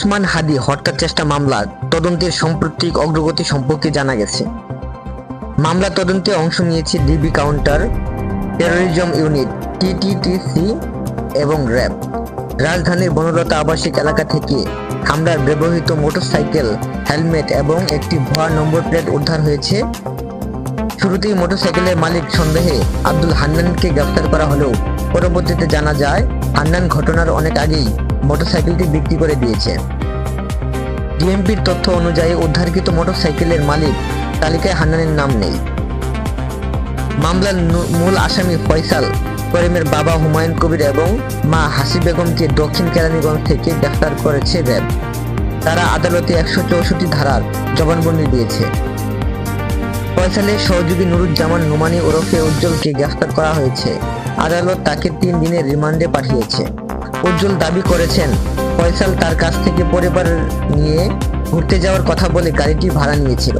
ওসমান হাদি হত্যার চেষ্টা মামলা তদন্তের সাম্প্রতিক অগ্রগতি সম্পর্কে জানা গেছে। মামলা তদন্তে অংশ নিয়েছে ডিবি কাউন্টার টেরোরিজম ইউনিট টিটিটিসি এবং র্যাব। রাজধানীর বনলতা আবাসিক এলাকা থেকে হামলার ব্যবহৃত মোটরসাইকেল, হেলমেট এবং একটি ভুয়া নম্বর প্লেট উদ্ধার হয়েছে। শুরুতেই মোটরসাইকেলের মালিক সন্দেহে আব্দুল হান্নানকে গ্রেফতার করা হলেও পরবর্তীতে জানা যায় হান্নান ঘটনার অনেক আগেই মোটরসাইকেলটি বিক্রি করে দিয়েছে। ডিএমপির তথ্য অনুযায়ী উদ্ধারকৃত মোটরসাইকেলের মালিক তালিকায় হান্নানের নাম নেই। মামলার মূল আসামি ফয়সাল করিমের বাবা হুমায়ুন কবির এবং মা হাসি বেগমকে দক্ষিণ কেরানীগঞ্জ থেকে গ্রেফতার করেছে র্যাব। তারা আদালতে 164 ধারার জবানবন্দি দিয়েছে। ফয়সালের সহযোগী নুরুজ্জামান নোমানী ওরফে উজ্জ্বলকে গ্রেফতার করা হয়েছে। আদালত তাকে 3 দিনের রিমান্ডে পাঠিয়েছে। উজ্জ্বল দাবি করেছেন ফয়সাল তার কাছ থেকে পরিবার নিয়ে ঘুরতে যাওয়ার কথা বলে গাড়িটি ভাড়া নিয়েছিল।